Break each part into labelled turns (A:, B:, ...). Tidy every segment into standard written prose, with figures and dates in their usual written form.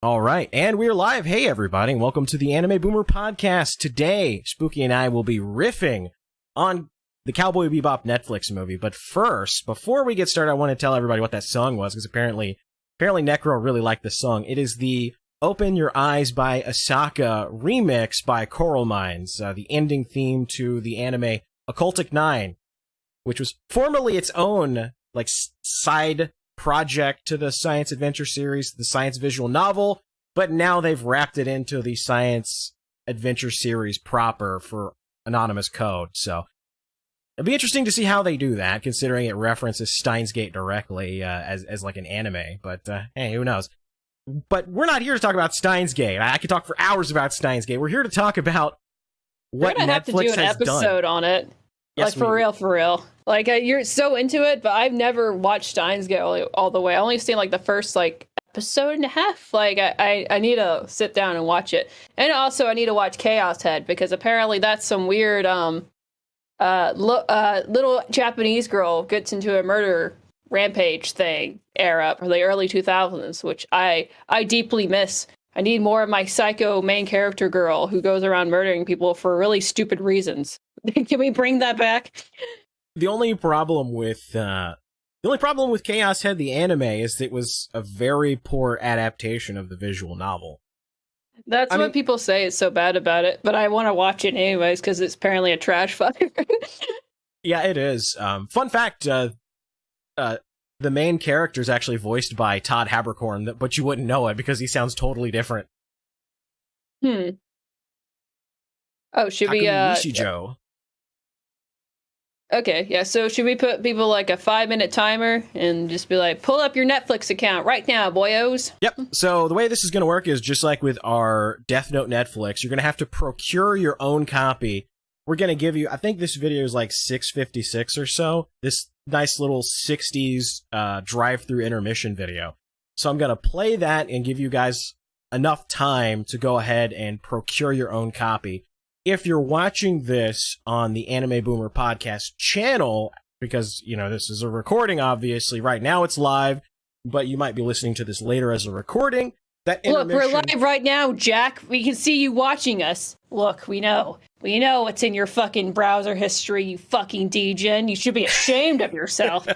A: All right, and we're live. Hey, everybody, and welcome to the Anime Boomer Podcast. Today, Spooky and I will be riffing on the Cowboy Bebop Netflix movie. But first, before we get started, I want to tell everybody what that song was, because apparently Necro really liked this song. It is the Open Your Eyes by Asaka remix by Coral Mines, the ending theme to the anime Occultic 9, which was formerly its own side project to the science adventure series, the science visual novel, but now they've wrapped it into the science adventure series proper for anonymous code. So it'll be interesting to see how they do that, considering it references Steins Gate directly as like an anime. But hey, who knows? But we're not here to talk about Steins Gate. I could talk for hours about Steins Gate. We're here to talk about what Netflix has done. We're gonna have to do an
B: episode on it. Yes, for real. Like, you're so into it, but I've never watched Steins Gate all the way. I only seen, the first, episode and a half. I need to sit down and watch it. And also, I need to watch Chaos Head, because apparently that's some weird, little Japanese girl gets into a murder rampage thing era for the early 2000s, which I deeply miss. I need more of my psycho main character girl who goes around murdering people for really stupid reasons. Can we bring that back?
A: The only problem with Chaos Head, the anime, is that it was a very poor adaptation of the visual novel.
B: That's what people say is so bad about it, but I want to watch it anyways because it's apparently a trash fire.
A: Yeah, it is. Fun fact, the main character is actually voiced by Todd Haberkorn, but you wouldn't know it because he sounds totally different.
B: Oh, should we
A: Nishijo.
B: Okay, yeah, so should we put people a 5-minute timer and just be like, pull up your Netflix account right now, boyos?
A: Yep, so the way this is going to work is just like with our Death Note Netflix, you're going to have to procure your own copy. We're going to give you, I think this video is $6.56 or so, this nice little 60s drive-through intermission video. So I'm going to play that and give you guys enough time to go ahead and procure your own copy. If you're watching this on the Anime Boomer Podcast channel, because, this is a recording, obviously, right now it's live, but you might be listening to this later as a recording.
B: Look, we're live right now, Jack. We can see you watching us. Look, we know. We know what's in your fucking browser history, you fucking degen. You should be ashamed of yourself.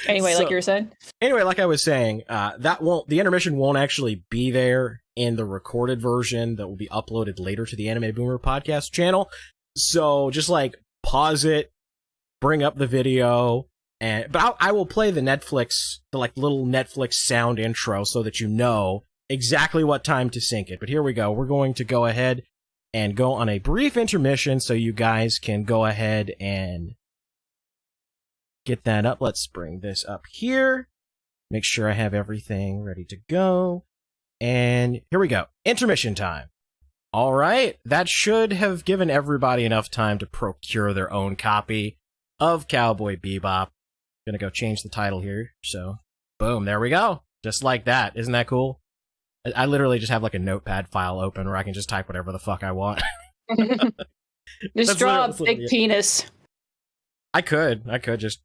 B: Anyway, like you were saying?
A: Anyway, like I was saying, the intermission won't actually be there in the recorded version that will be uploaded later to the Anime Boomer Podcast channel. So just pause it, bring up the video, but I will play the little Netflix sound intro so that you know exactly what time to sync it. But here we go. We're going to go ahead and go on a brief intermission so you guys can go ahead and get that up. Let's bring this up here. Make sure I have everything ready to go. And here we go. Intermission time. All right. That should have given everybody enough time to procure their own copy of Cowboy Bebop. Gonna go change the title here. So, boom. There we go. Just like that. Isn't that cool? I literally just have a notepad file open where I can just type whatever the fuck I want.
B: Just draw a big penis.
A: I could just,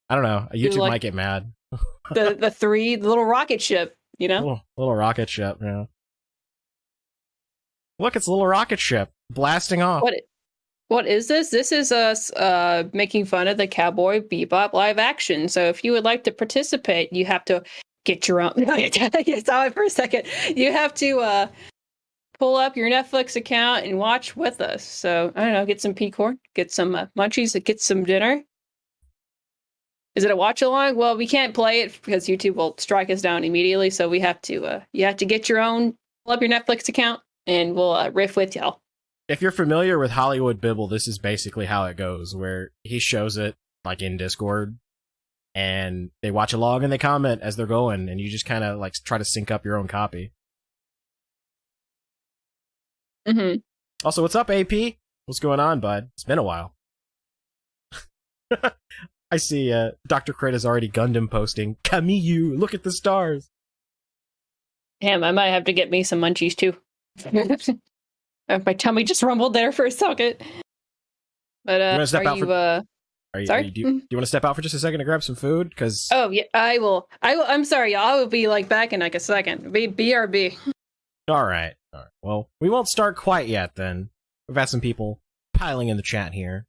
A: I don't know. YouTube might get mad.
B: the little rocket ship.
A: Little rocket ship, yeah. Look, it's a little rocket ship blasting off.
B: What is this? This is us making fun of the Cowboy Bebop live action. So if you would like to participate, you have to get your own. You saw it for a second. You have to pull up your Netflix account and watch with us. So I don't know, get some P-corn, get some munchies, get some dinner. Is it a watch along? Well, we can't play it because YouTube will strike us down immediately. So we have to, you have to get your own, pull up your Netflix account, and we'll riff with y'all.
A: If you're familiar with Hollywood Bibble, this is basically how it goes, where he shows it in Discord, and they watch along and they comment as they're going, and you just kind of try to sync up your own copy.
B: Mm-hmm.
A: Also, what's up, AP? What's going on, bud? It's been a while. I see Dr. Crit has already Gundam posting. Kamiyu, look at the stars.
B: Damn, I might have to get me some munchies too. My tummy just rumbled there for a second. But are you Sorry?
A: Do you want to step out for just a second to grab some food? Because
B: Oh, yeah, I will. I'm sorry, y'all. I will be like back in like a second. BRB.
A: All right. Well, we won't start quite yet then. We've had some people piling in the chat here,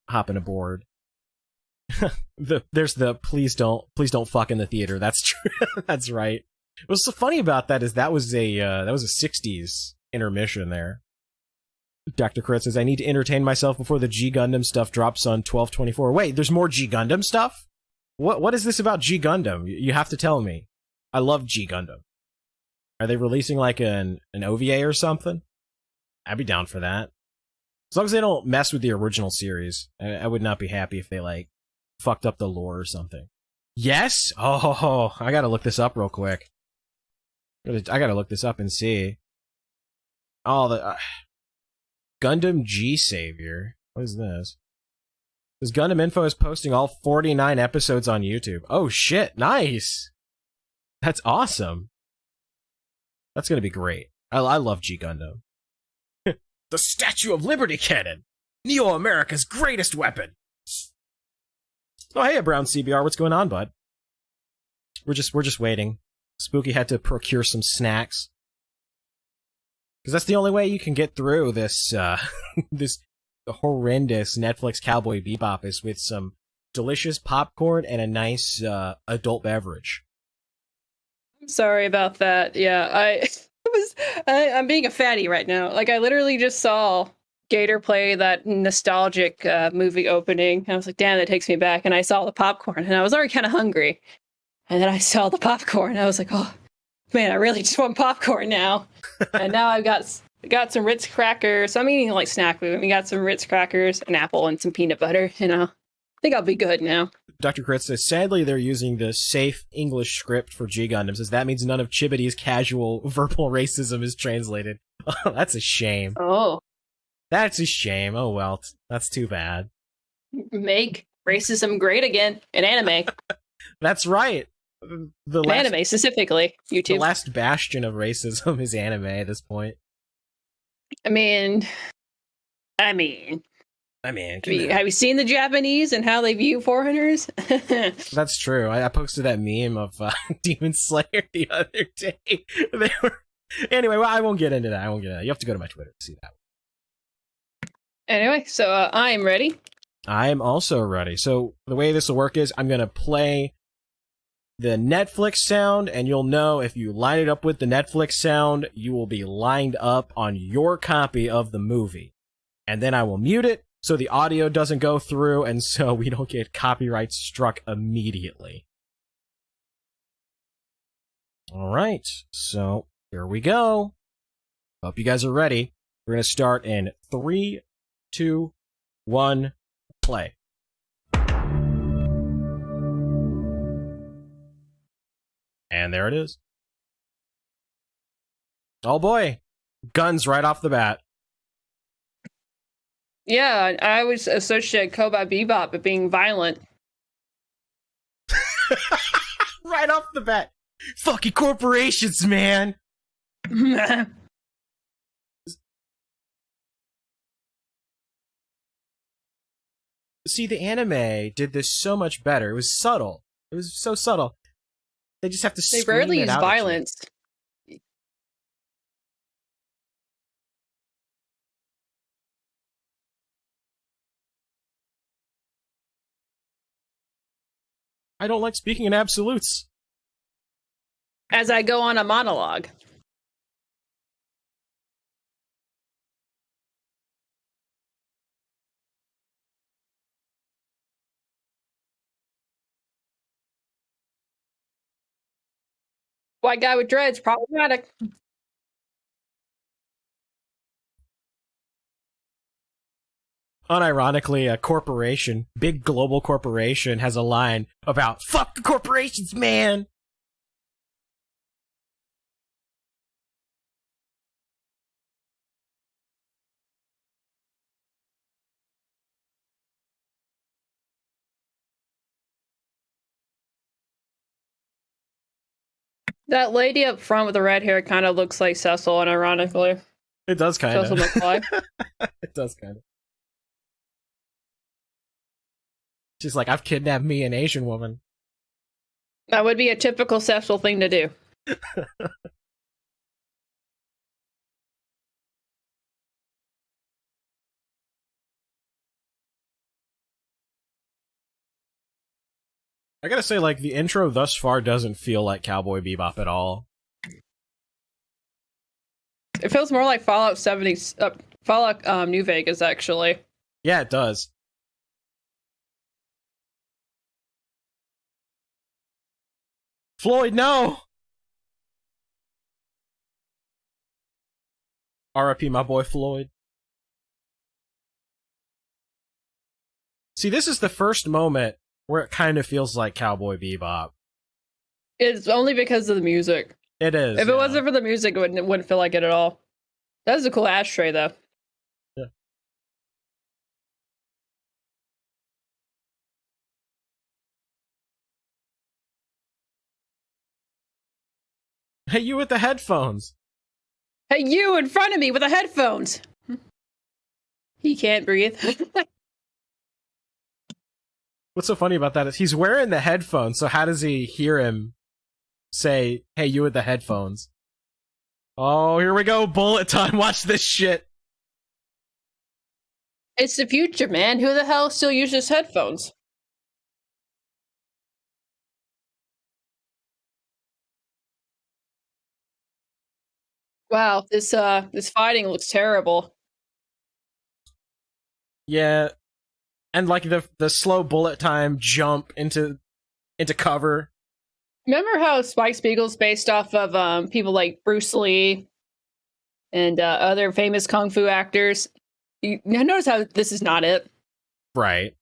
A: hopping aboard. There's the please don't fuck in the theater. That's true. That's right. What's so funny about that is that was a 60s intermission there. Dr. Crit says, I need to entertain myself before the G Gundam stuff drops on 12/24. Wait, there's more G Gundam stuff? What is this about G Gundam? You have to tell me. I love G Gundam. Are they releasing like an OVA or something? I'd be down for that. As long as they don't mess with the original series. I would not be happy if they like fucked up the lore or something. Yes? Oh, I gotta look this up real quick. I gotta look this up and see. Oh, the Gundam G Savior. What is this? This Gundam Info is posting all 49 episodes on YouTube. Oh shit, nice! That's awesome. That's gonna be great. I love G Gundam. The Statue of Liberty Cannon! Neo America's greatest weapon! Oh hey, Brown CBR, what's going on, bud? We're just waiting. Spooky had to procure some snacks. Because that's the only way you can get through this, this horrendous Netflix Cowboy Bebop is with some delicious popcorn and a nice, adult beverage.
B: I'm sorry about that. Yeah, I'm being a fatty right now. Like, I literally just saw Gator play that nostalgic movie opening. And I was like, damn, that takes me back. And I saw the popcorn, and I was already kind of hungry. And then I saw the popcorn, and I was like, oh, man, I really just want popcorn now. And now I've got some Ritz crackers. I'm eating like snack food. We got some Ritz crackers, an apple, and some peanut butter. I think I'll be good now. Dr.
A: Crit says, sadly, they're using the safe English script for G Gundam, says that means none of Chibity's casual verbal racism is translated. Oh, that's a shame.
B: Oh.
A: That's a shame. Oh, well, that's too bad.
B: Make racism great again in anime.
A: That's right.
B: Anime, specifically. YouTube.
A: The last bastion of racism is anime at this point.
B: I mean, have you seen the Japanese and how they view foreigners?
A: That's true. I posted that meme of Demon Slayer the other day. Anyway, well, I won't get into that. You have to go to my Twitter to see that.
B: Anyway, so I am ready.
A: I am also ready. So the way this will work is I'm going to play the Netflix sound, and you'll know if you line it up with the Netflix sound, you will be lined up on your copy of the movie. And then I will mute it so the audio doesn't go through, and so we don't get copyright struck immediately. Alright, so here we go. Hope you guys are ready. We're going to start in 3, 2, 1, play. And there it is. Oh boy. Guns right off the bat.
B: Yeah, I always associate Cowboy Bebop with being violent.
A: Right off the bat. Fucking corporations, man. See, the anime did this so much better. It was subtle. It was so subtle. They just have to scream it out. They rarely use
B: violence.
A: I don't like speaking in absolutes.
B: As I go on a monologue. White guy with dreads, problematic.
A: Unironically, a corporation, big global corporation, has a line about "fuck the corporations, man."
B: That lady up front with the red hair kind of looks like Cecil, unironically.
A: It does kind of.
B: Cecil McFly.
A: It does kind of. She's like, I've kidnapped me, an Asian woman.
B: That would be a typical sexual thing to do.
A: I gotta say, like, the intro thus far doesn't feel like Cowboy Bebop at all.
B: It feels more like Fallout 70, Fallout New Vegas, actually.
A: Yeah, it does. Floyd, no! R.I.P. my boy Floyd. See, this is the first moment where it kind of feels like Cowboy Bebop.
B: It's only because of the music.
A: It is.
B: If it wasn't for the music, it wouldn't feel like it at all. That is a cool ashtray, though.
A: Yeah. Hey, you with the headphones.
B: Hey, you in front of me with the headphones. He can't breathe.
A: What's so funny about that is he's wearing the headphones, so how does he hear him say, hey, you with the headphones? Oh, here we go, bullet time, watch this shit.
B: It's the future, man. Who the hell still uses headphones? Wow, this fighting looks terrible.
A: Yeah, and like the slow bullet time jump into cover.
B: Remember how Spike Spiegel's based off of people like Bruce Lee and other famous kung fu actors? You notice how this is not it.
A: Right.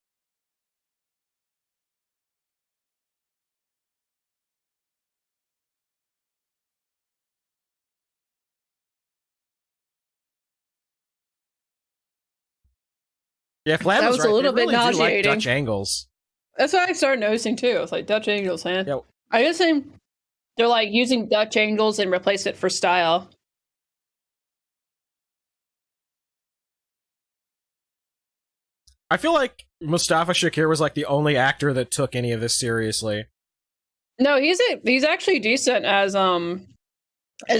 A: Yeah, Flam
B: That was
A: right.
B: a little
A: They
B: bit
A: really do like
B: nauseating.
A: Dutch angles.
B: That's what I started noticing too. It's like Dutch angles, man.
A: Yeah.
B: I guess they're like using Dutch angles and replace it for style.
A: I feel like Mustafa Shakir was like the only actor that took any of this seriously.
B: No, he's actually decent as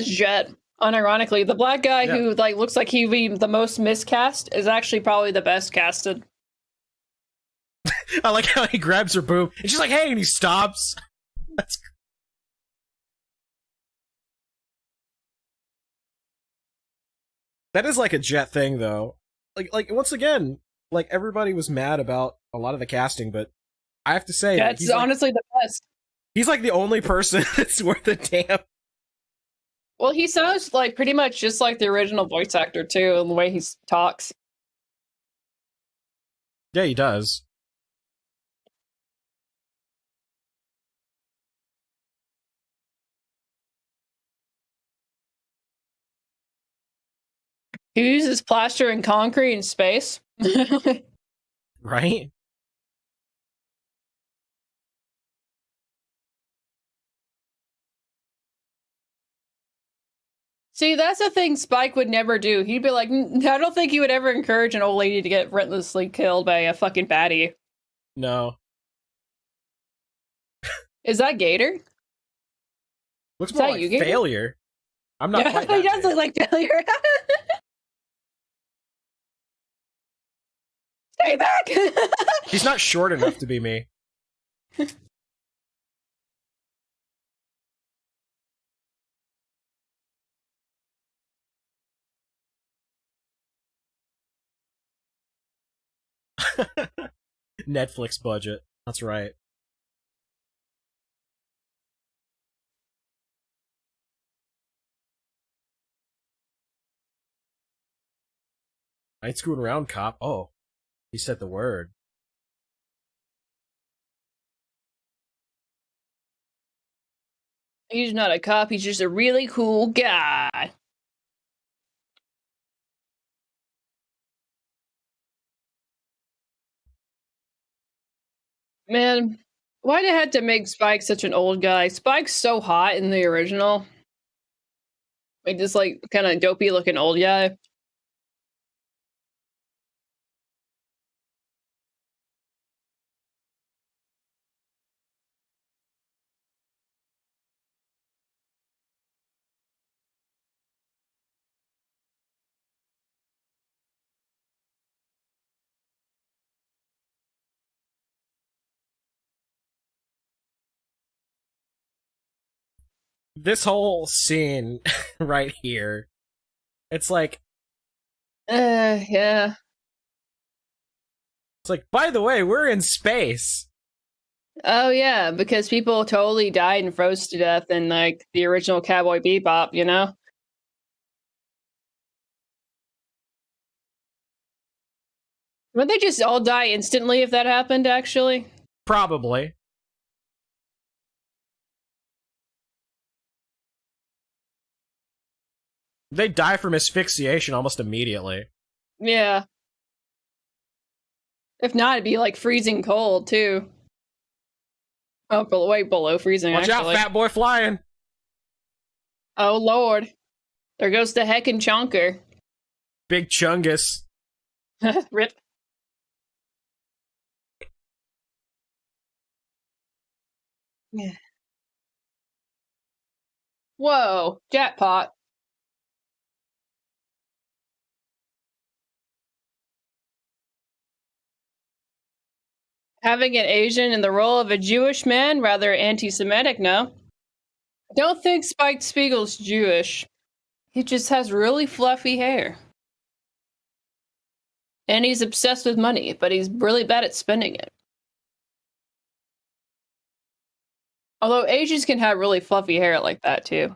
B: Jet. Unironically, the black guy who like looks like he'd be the most miscast is actually probably the best casted.
A: I like how he grabs her boob and she's like, "Hey," and he stops. That is like a Jet thing, though. Like once again, like everybody was mad about a lot of the casting, but I have to say,
B: Jet's
A: he's
B: honestly the best.
A: He's like the only person that's worth a damn.
B: Well, he sounds like pretty much just like the original voice actor too, in the way he talks.
A: Yeah, he does.
B: He uses plaster and concrete in space.
A: Right?
B: See, that's the thing Spike would never do. He'd be like, I don't think he would ever encourage an old lady to get relentlessly killed by a fucking baddie.
A: No.
B: Is that Gator?
A: Looks more like
B: you,
A: failure. I'm not quite
B: he does look like failure. Stay back!
A: He's not short enough to be me. Netflix budget. That's right. I ain't screwing around, cop. Oh, he said the word.
B: He's not a cop, he's just a really cool guy. Man, why'd it have to make Spike such an old guy? Spike's so hot in the original. Like this like kind of dopey looking old guy.
A: this whole scene right here, it's like,
B: Yeah.
A: it's like, by the way, we're in space.
B: Oh yeah, because people totally died and froze to death in like the original Cowboy Bebop, you know? Would they just all die instantly if that happened, actually?
A: Probably. They die from asphyxiation almost immediately.
B: Yeah. If not, it'd be like freezing cold, too. Oh, way below freezing,
A: Watch
B: actually.
A: out, fat boy flying!
B: Oh, Lord. There goes the heckin' chonker.
A: Big chungus.
B: Rip. Yeah. Whoa, jackpot. Having an Asian in the role of a Jewish man, rather anti-Semitic, no? I don't think Spike Spiegel's Jewish. He just has really fluffy hair. And he's obsessed with money, but he's really bad at spending it. Although Asians can have really fluffy hair like that, too.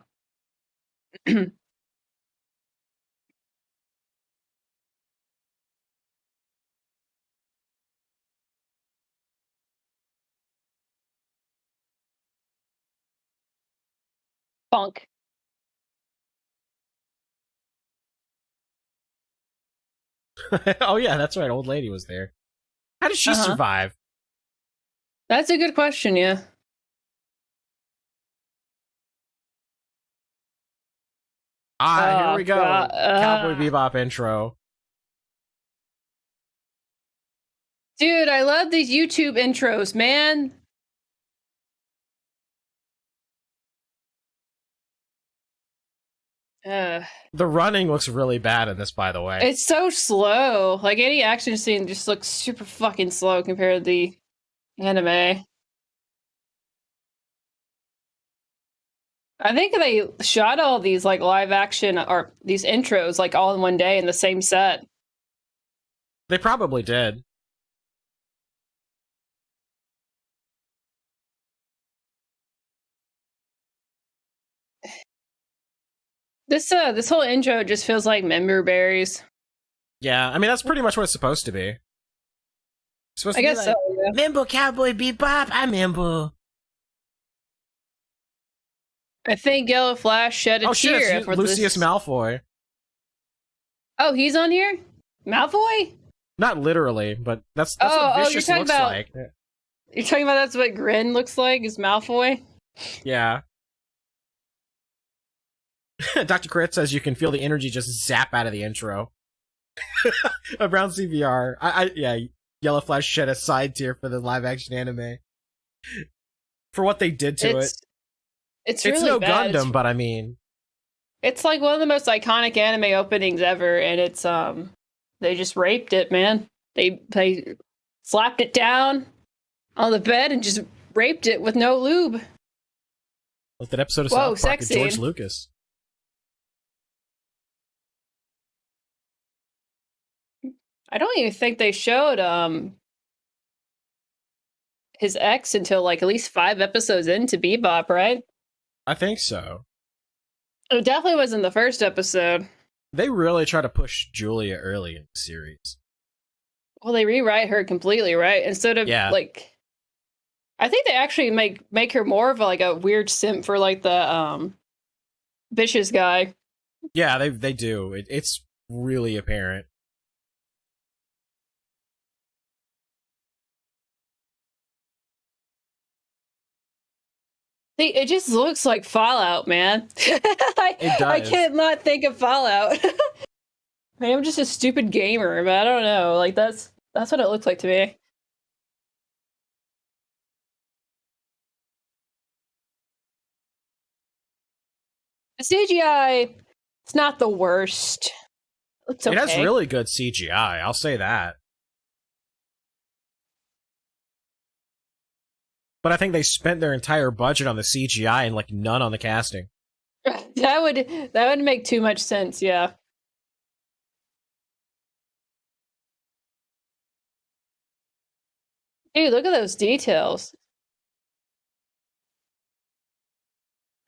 B: Funk.
A: Oh yeah, that's right, old lady was there. How did she survive?
B: That's a good question, yeah.
A: Here we go. Cowboy Bebop intro.
B: Dude, I love these YouTube intros, man.
A: The running looks really bad in this, by the way.
B: It's so slow. Like, any action scene just looks super fucking slow compared to the anime. I think they shot all these, like, live action or these intros, like, all in one day in the same set.
A: They probably did.
B: This whole intro just feels like member berries.
A: Yeah, I mean, that's pretty much what it's supposed to be. It's supposed
B: I
A: to
B: guess
A: be like,
B: so, yeah.
A: Member Cowboy Bebop, I remember.
B: I think Yellow Flash shed a tear
A: it's
B: for
A: Lucius
B: this.
A: Malfoy.
B: Oh, he's on here? Malfoy?
A: Not literally, but that's what Vicious looks like.
B: You're talking about that's what Grin looks like, is Malfoy?
A: Yeah. Dr. Crit says you can feel the energy just zap out of the intro. Around CVR. Yeah, Yellow Flash shed a side tear for the live action anime. For what they did to it.
B: It's
A: really no
B: bad.
A: Gundam, but I mean,
B: it's like one of the most iconic anime openings ever, and it's they just raped it, man. They slapped it down on the bed and just raped it with no lube.
A: Like that episode of South Park with George Lucas.
B: I don't even think they showed his ex until like at least 5 episodes into Bebop, right?
A: I think so.
B: It definitely was in the first episode.
A: They really try to push Julia early in the series.
B: Well, they rewrite her completely, right? Instead of like, I think they actually make her more of like a weird simp for like the vicious guy.
A: Yeah, they do. It's really apparent.
B: It just looks like Fallout, man.
A: It does.
B: I can't not think of Fallout. Maybe I'm just a stupid gamer, but I don't know. Like that's what it looks like to me. The CGI, it's not the worst. It's okay.
A: It has really good CGI, I'll say that. But I think they spent their entire budget on the CGI and like none on the casting.
B: That would make too much sense, yeah. Dude, look at those details.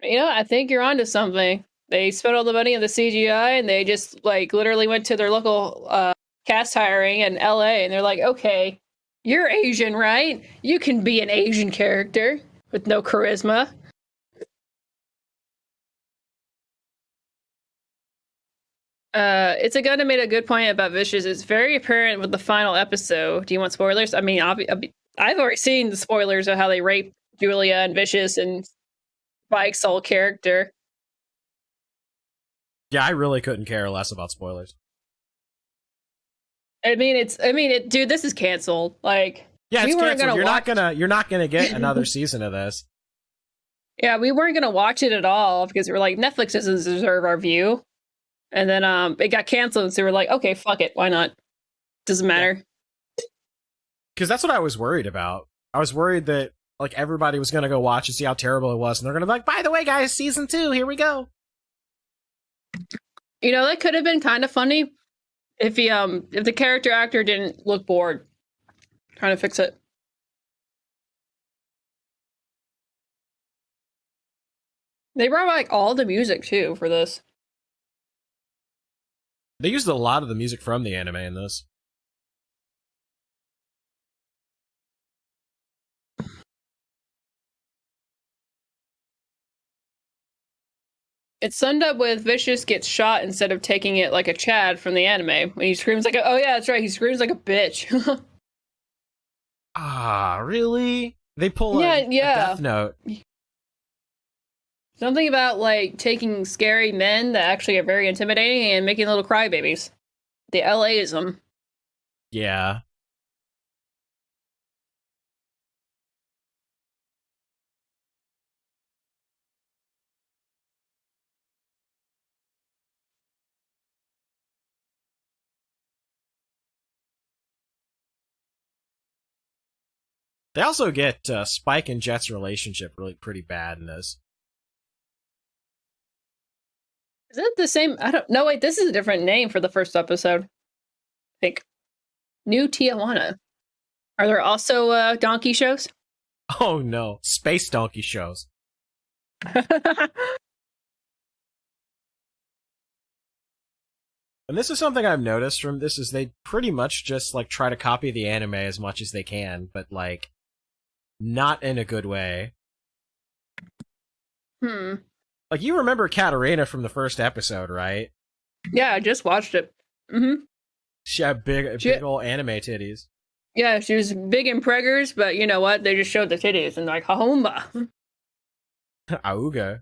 B: You know, I think you're onto something. They spent all the money on the CGI and they just like literally went to their local cast hiring in LA and they're like, okay, you're Asian, right? You can be an Asian character with no charisma. It's a guy that made a good point about Vicious. It's very apparent with the final episode. Do you want spoilers? I mean, I've already seen the spoilers of how they rape Julia and Vicious and Spike's whole character.
A: Yeah, I really couldn't care less about spoilers.
B: Dude, this is canceled. Like,
A: Yeah, it's
B: we weren't
A: canceled.
B: gonna
A: You're not gonna get another season of this.
B: Yeah, we weren't gonna watch it at all because we were like, Netflix doesn't deserve our view. And then it got canceled, so we are like, okay, fuck it, why not? Doesn't matter.
A: Because that's what I was worried about. I was worried that like everybody was gonna go watch and see how terrible it was, and they're gonna be like, by the way, guys, season 2, here we go.
B: You know, that could have been kind of funny if the character actor didn't look bored trying to fix it. They brought like all the music too for this.
A: They used a lot of the music from the anime in this.
B: It summed up with Vicious gets shot instead of taking it like a Chad from the anime. When he screams like, oh yeah, that's right, he screams like a bitch.
A: Ah, really? They pull a Death Note.
B: Something about like taking scary men that actually are very intimidating and making little crybabies. The LAism.
A: Yeah. They also get Spike and Jet's relationship really pretty bad in this.
B: Is it the same? I don't know. Wait, this is a different name for the first episode. I think. New Tijuana. Are there also donkey shows?
A: Oh no, space donkey shows. And this is something I've noticed from this is they pretty much just like try to copy the anime as much as they can, but like not in a good way. Like you remember Katarina from the first episode, right?
B: Yeah, I just watched it. Mm-hmm.
A: She had big old anime titties.
B: Yeah, she was big in preggers, but you know what? They just showed the titties and like, hahumba.
A: Auga.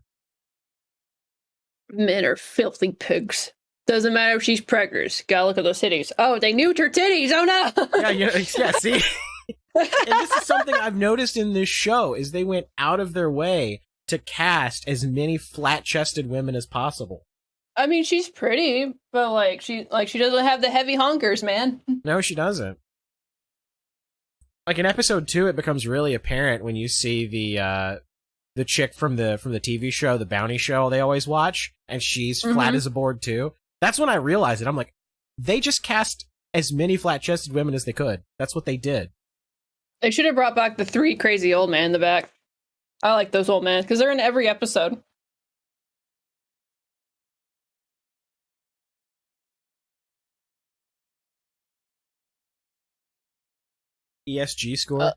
B: Men are filthy pigs. Doesn't matter if she's preggers. Gotta look at those titties. Oh, they nuked her titties. Oh no.
A: Yeah, see? And this is something I've noticed in this show is they went out of their way to cast as many flat-chested women as possible.
B: I mean, she's pretty, but she doesn't have the heavy honkers, man.
A: No, she doesn't. Like in episode 2, it becomes really apparent when you see the chick from the TV show, the bounty show they always watch, and she's flat as a board too. That's when I realized it. I'm like, they just cast as many flat-chested women as they could. That's what they did.
B: They should have brought back the 3 crazy old men in the back. I like those old men because they're in every episode.
A: ESG score?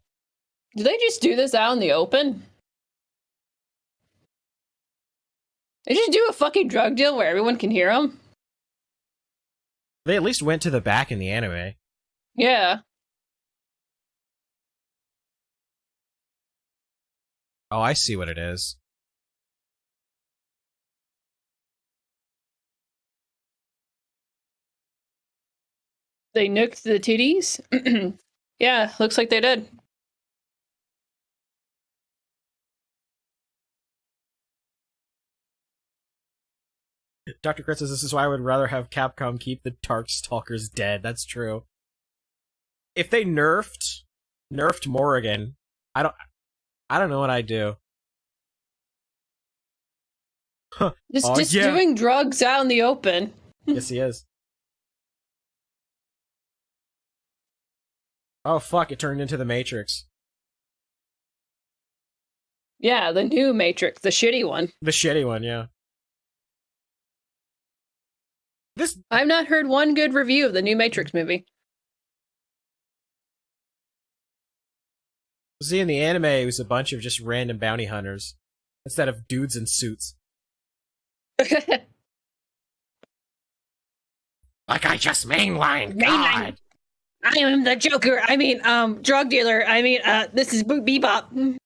B: Do they just do this out in the open? They just do a fucking drug deal where everyone can hear them?
A: They at least went to the back in the anime.
B: Yeah.
A: Oh, I see what it is.
B: They nuked the titties? Yeah, looks like they did.
A: Dr. Chris says this is why I would rather have Capcom keep the Darkstalkers dead. That's true. If they nerfed Morrigan, I don't know what I'd do.
B: Just doing drugs out in the open.
A: Yes, he is. Oh, fuck, it turned into the Matrix.
B: Yeah, the new Matrix, the shitty one.
A: The shitty one, yeah.
B: I've not heard one good review of the new Matrix movie.
A: See, in the anime, it was a bunch of just random bounty hunters instead of dudes in suits. Like I just mainlined. God.
B: I am the Joker. I mean, drug dealer. I mean, this is Bebop.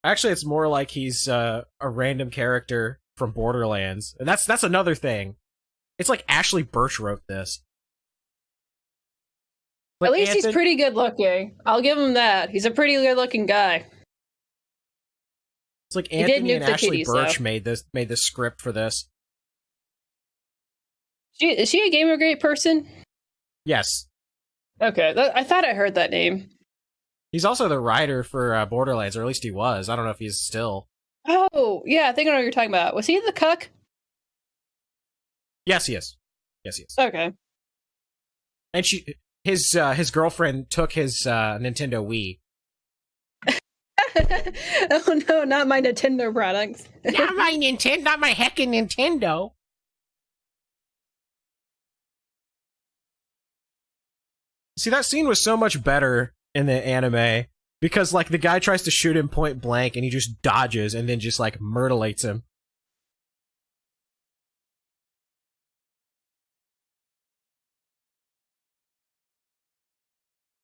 A: Actually, it's more like he's a random character from Borderlands, and that's another thing. It's like Ashley Birch wrote this.
B: But at least he's pretty good looking. I'll give him that. He's a pretty good looking guy.
A: It's like Anthony and Ashley Birch made this script for this.
B: Is she a Gamergate person?
A: Yes.
B: Okay, I thought I heard that name.
A: He's also the writer for Borderlands, or at least he was. I don't know if he's still.
B: Oh, yeah, I think I know what you're talking about. Was he the cuck?
A: Yes, he is. Yes, he is.
B: Okay.
A: And his girlfriend took his Nintendo Wii.
B: Oh no, not my Nintendo products.
A: Not my heckin' Nintendo. See, that scene was so much better in the anime because, like, the guy tries to shoot him point blank and he just dodges and then just, like, myrtleates him.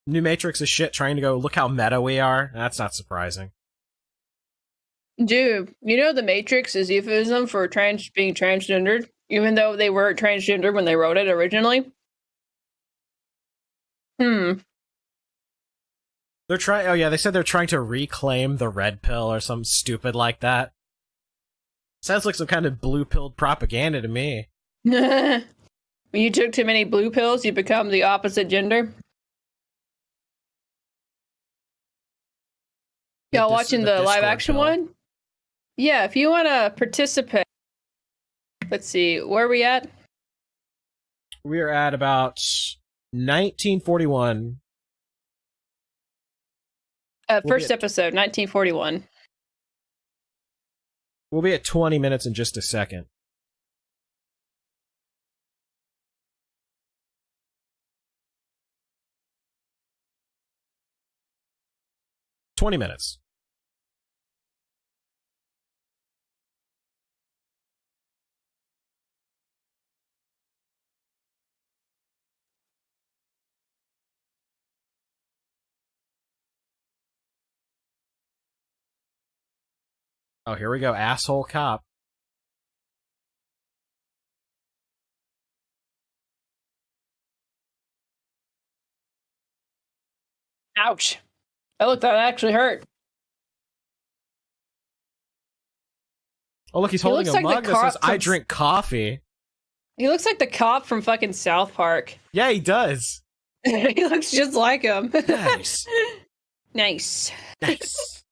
A: New Matrix is shit trying to go, look how meta we are. That's not surprising.
B: Dude, you know the Matrix is euphemism for being transgendered, even though they were transgender when they wrote it originally?
A: They're trying. Oh yeah, they said they're trying to reclaim the red pill or something stupid like that. Sounds like some kind of blue-pilled propaganda to me.
B: When you took too many blue pills, you become the opposite gender. Y'all watching the live-action one? Yeah, if you want to participate. Let's see, where are we at?
A: We are at about 1941.
B: First episode, 1941.
A: We'll be at 20 minutes in just a second. $20. Oh, here we go, asshole cop.
B: Ouch. Oh, look, that actually hurt.
A: Oh, look, he's holding a mug that says, I drink coffee.
B: He looks like the cop from fucking South Park.
A: Yeah, he does.
B: He looks just like him.
A: Nice.
B: Nice.
A: Nice.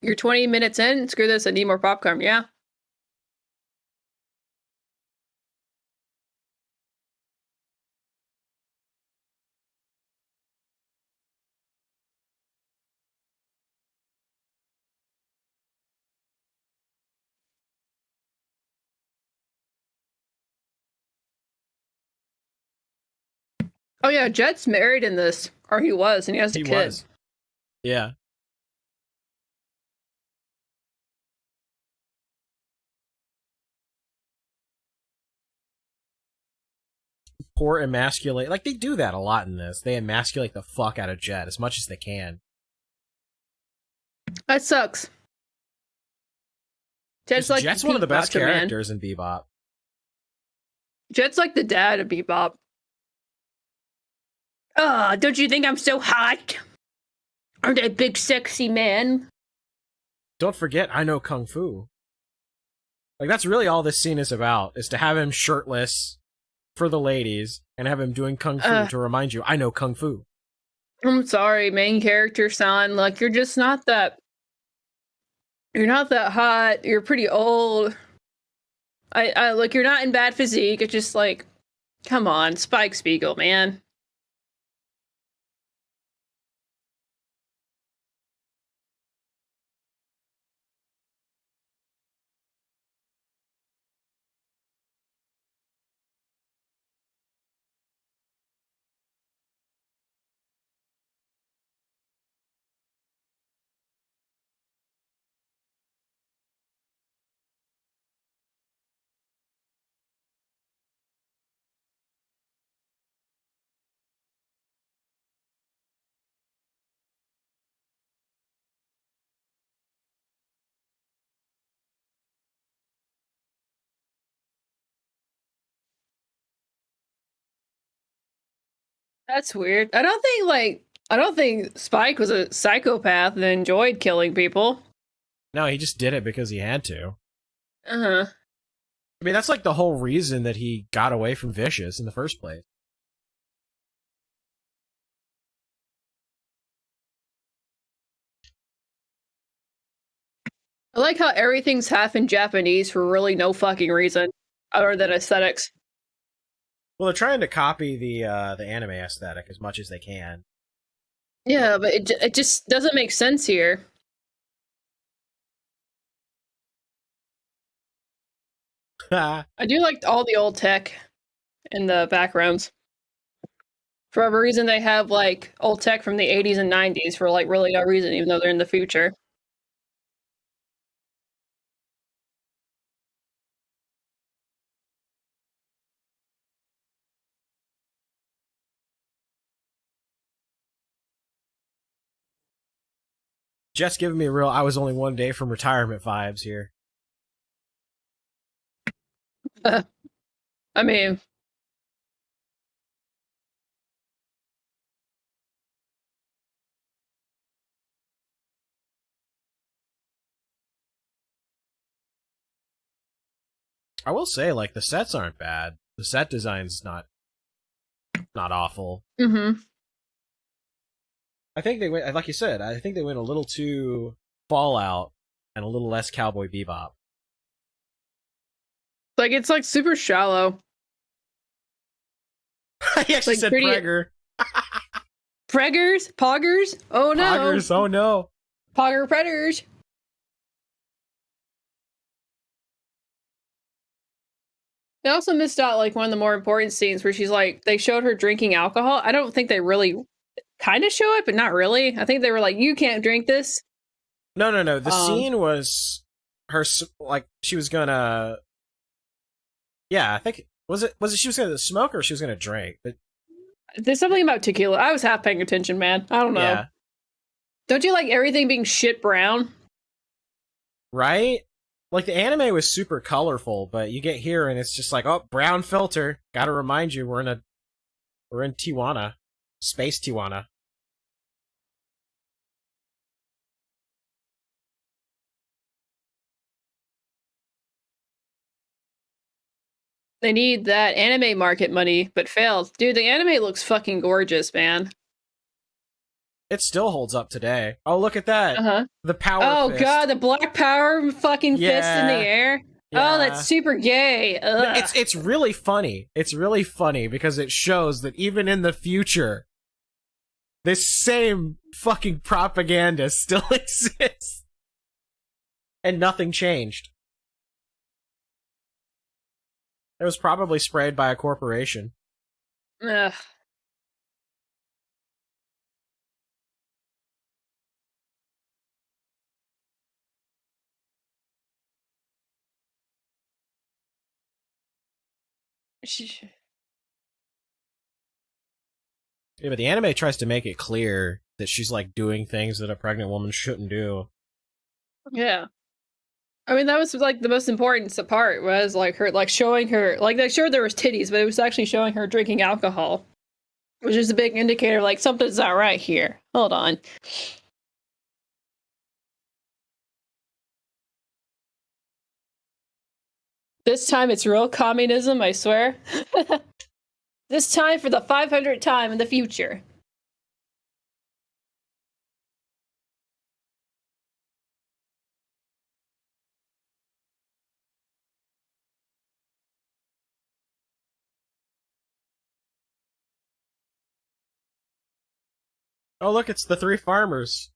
B: You're 20 minutes in? Screw this, I need more popcorn, yeah? Oh yeah, Jet's married in this. Or he was, and he has a kid. He was.
A: Yeah. Poor emasculate. Like, they do that a lot in this. They emasculate the fuck out of Jet as much as they can.
B: That sucks. Jet's
A: one of the best characters in Bebop.
B: Jet's like the dad of Bebop. Oh, don't you think I'm so hot? Aren't I a big sexy man?
A: Don't forget, I know Kung Fu. Like, that's really all this scene is about, is to have him shirtless for the ladies, and have him doing Kung Fu to remind you, I know Kung Fu.
B: I'm sorry, main character son. Like you're just not that. You're not that hot. You're pretty old. I look. You're not in bad physique. It's just like, come on, Spike Spiegel, man. That's weird. I don't think Spike was a psychopath and enjoyed killing people.
A: No, he just did it because he had to.
B: Uh-huh.
A: I mean, that's like the whole reason that he got away from Vicious in the first place.
B: I like how everything's half in Japanese for really no fucking reason other than aesthetics.
A: Well, they're trying to copy the anime aesthetic as much as they can.
B: Yeah, but it just doesn't make sense here. I do like all the old tech in the backgrounds. For whatever reason, they have like old tech from the 80s and 90s for like really no reason, even though they're in the future.
A: Just giving me real I was only one day from retirement vibes here.
B: I mean,
A: I will say, like, the sets aren't bad. The set design's not awful.
B: mm-hmm.
A: I think they went, like you said, I think they went a little too Fallout and a little less Cowboy Bebop.
B: Like it's like super shallow.
A: He actually
B: Like
A: said
B: pretty
A: Pregger.
B: preggers, poggers. Oh no,
A: Poggers, oh no.
B: pogger predators. They also missed out like one of the more important scenes where she's like they showed her drinking alcohol. I don't think they really kind of show it, but not really. I think they were like, "You can't drink this."
A: No. The scene was her, like, she was gonna. Yeah, I think was it she was gonna smoke or she was gonna drink. But
B: There's something about tequila. I was half paying attention, man. I don't know.
A: yeah,
B: Don't you like everything being shit brown?
A: right. Like the anime was super colorful, but you get here and it's just like, oh, brown filter. Got to remind you, we're in Tijuana, space Tijuana.
B: They need that anime market money, but failed. Dude, the anime looks fucking gorgeous, man.
A: It still holds up today. Oh, look at that.
B: Uh-huh.
A: The power
B: Oh
A: fist.
B: god, the black power fucking fist in the air.
A: Yeah.
B: Oh, that's super gay. Ugh.
A: It's really funny. It's really funny because it shows that even in the future, this same fucking propaganda still exists. And nothing changed. It was probably sprayed by a corporation.
B: Ugh.
A: Yeah, but the anime tries to make it clear that she's like doing things that a pregnant woman shouldn't do.
B: Yeah. I mean, that was like the most important part was like her, like showing her, like they showed there was titties, but it was actually showing her drinking alcohol, which is a big indicator like something's not right here. Hold on. This time it's real communism, I swear. This time for the 500th time in the future.
A: Oh, look, it's the three farmers.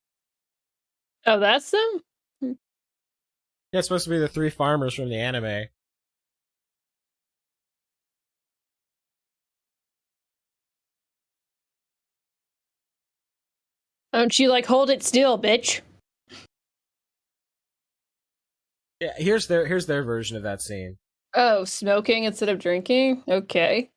B: Oh, that's them?
A: Yeah, it's supposed to be the three farmers from the anime.
B: Don't you, like, hold it still, bitch?
A: Yeah, here's their version of that scene.
B: Oh, smoking instead of drinking? Okay.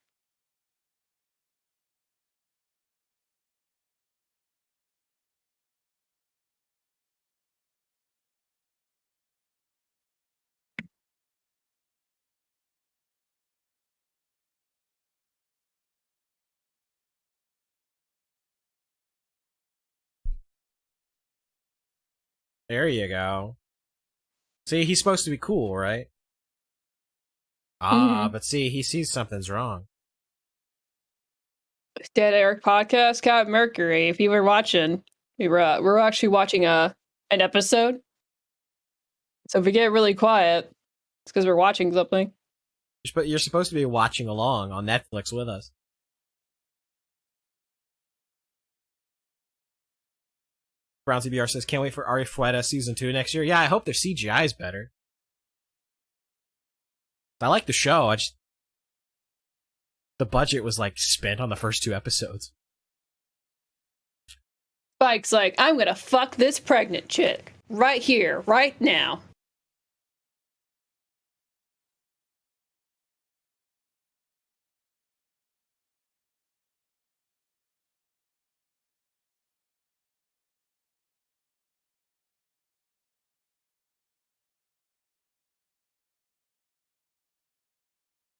A: There you go. See, he's supposed to be cool, right?
B: Mm-hmm.
A: But see, he sees something's wrong.
B: Dead Eric podcast, Cat Mercury. If you were watching, we're actually watching an episode. So if we get really quiet, it's because we're watching something.
A: But you're supposed to be watching along on Netflix with us. Brown CBR says, can't wait for Ari Fueda season 2 next year. Yeah, I hope their CGI is better. I like the show, the budget was like spent on the first 2 episodes.
B: Spike's like, I'm gonna fuck this pregnant chick. Right here, right now.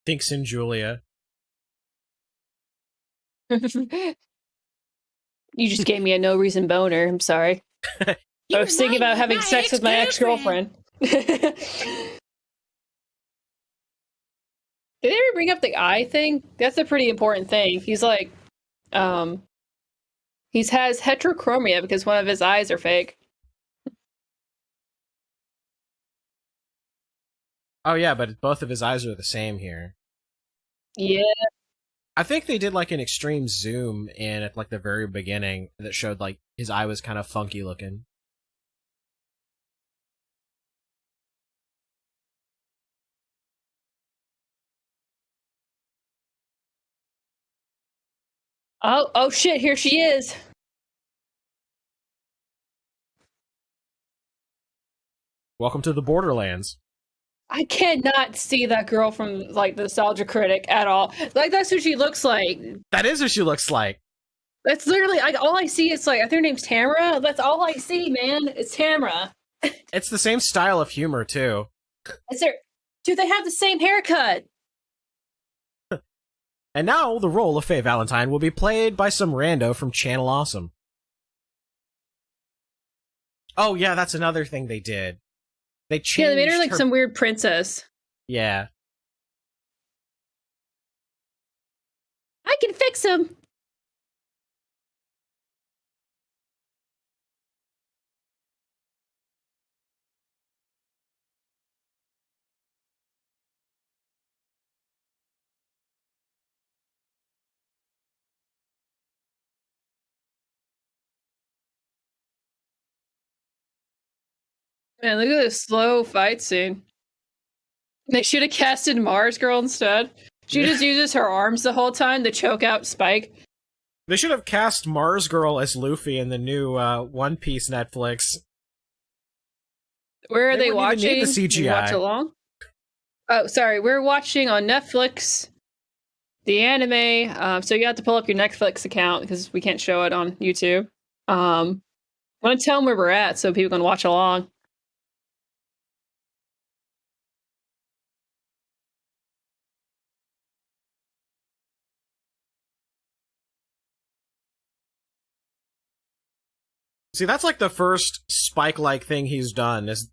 A: Thinks in Julia.
B: You just gave me a no reason boner. I'm sorry. I was thinking about having sex with my ex-girlfriend. Did they ever bring up the eye thing? That's a pretty important thing. He's like, he has heterochromia because one of his eyes are fake.
A: Oh yeah, but both of his eyes are the same here.
B: Yeah.
A: I think they did like an extreme zoom in at like the very beginning that showed like his eye was kind of funky looking.
B: Oh shit, here she is.
A: Welcome to the Borderlands.
B: I cannot see that girl from like the Nostalgia Critic at all. Like that's who she looks like.
A: That is what she looks like.
B: That's literally all I see is like I think her name's Tamara. That's all I see, man. It's Tamara.
A: It's the same style of humor too.
B: Is there do they have the same haircut?
A: And now the role of Faye Valentine will be played by some rando from Channel Awesome. Oh yeah, that's another thing they did. They changed
B: Yeah, they made her like some weird princess.
A: Yeah.
B: I can fix him. Man, look at this slow fight scene. They should have casted Mars Girl instead. She just uses her arms the whole time to choke out Spike.
A: They should have cast Mars Girl as Luffy in the new One Piece Netflix.
B: Where are they
A: wouldn't even
B: watching?
A: need the CGI.
B: Watchalong? Oh, sorry. We're watching on Netflix the anime. So you have to pull up your Netflix account because we can't show it on YouTube. I want to tell them where we're at so people can watch along.
A: See, that's like the first Spike-like thing he's done is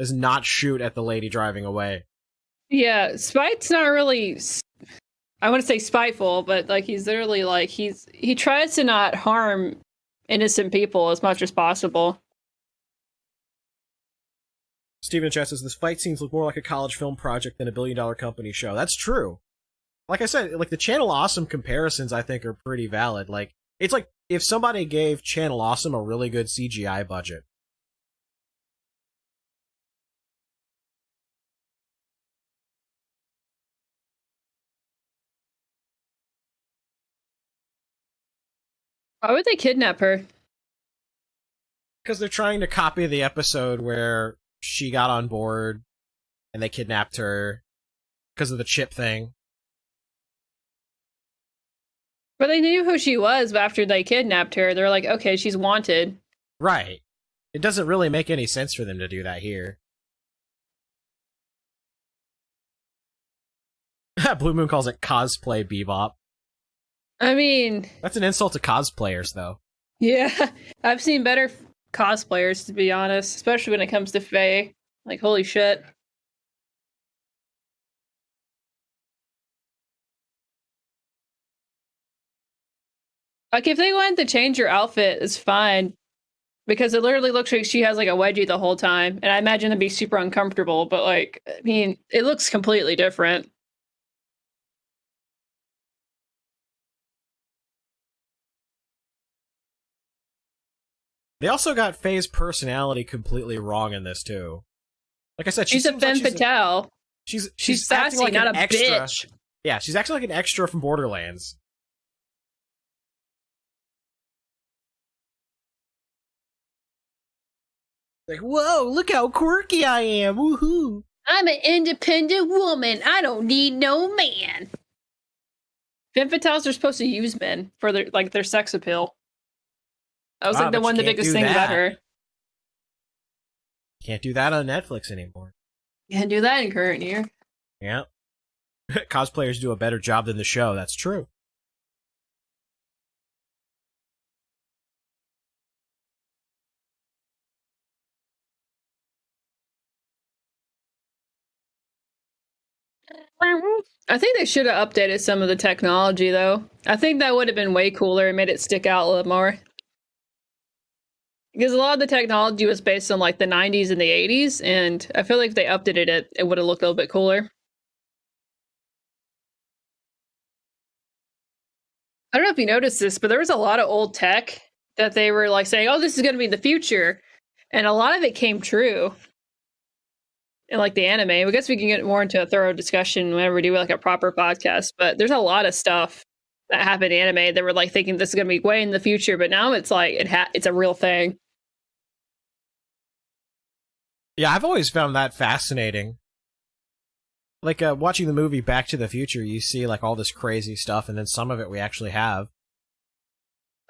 A: not shoot at the lady driving away.
B: Yeah, Spike's not really. I want to say spiteful, but like he's literally like he tries to not harm innocent people as much as possible.
A: Steven Chess says, this fight scenes look more like a college film project than a billion-dollar company show. That's true. Like I said, like the Channel Awesome comparisons I think are pretty valid. Like, It's like if somebody gave Channel Awesome a really good CGI budget.
B: Why would they kidnap her?
A: Because they're trying to copy the episode where she got on board and they kidnapped her because of the chip thing.
B: But they knew who she was after they kidnapped her. They're like, okay, she's wanted.
A: Right. It doesn't really make any sense for them to do that here. Blue Moon calls it cosplay Bebop.
B: I mean,
A: That's an insult to cosplayers, though.
B: yeah, I've seen better cosplayers, to be honest, especially when it comes to Faye. Like, holy shit. Like, if they wanted to change your outfit, it's fine. Because it literally looks like she has like a wedgie the whole time. And I imagine it'd be super uncomfortable, but like, I mean, it looks completely different.
A: They also got Faye's personality completely wrong in this, too. Like I said,
B: She's a femme fatale. She's sassy,
A: like
B: not a
A: extra.
B: bitch.
A: Yeah, she's acting like an extra from Borderlands. Like, whoa, look how quirky I am, woohoo!
B: I'm an independent woman. I don't need no man. Femme fatales are supposed to use men for their sex appeal. That was like the biggest thing about her.
A: Can't do that on Netflix anymore.
B: Can't do that in current year.
A: Yeah. Cosplayers do a better job than the show, that's true.
B: I think they should have updated some of the technology, though. I think that would have been way cooler and made it stick out a little more. Because a lot of the technology was based on like the 90s and the 80s, and I feel like if they updated it, it would have looked a little bit cooler. I don't know if you noticed this, but there was a lot of old tech that they were like saying, "Oh, this is going to be the future," and a lot of it came true. In like the anime, I guess we can get more into a thorough discussion whenever we do like a proper podcast. But there's a lot of stuff that happened in anime that were like thinking this is going to be way in the future, but now it's like it's a real thing.
A: Yeah, I've always found that fascinating. Like, watching the movie Back to the Future, you see, like, all this crazy stuff, and then some of it we actually have.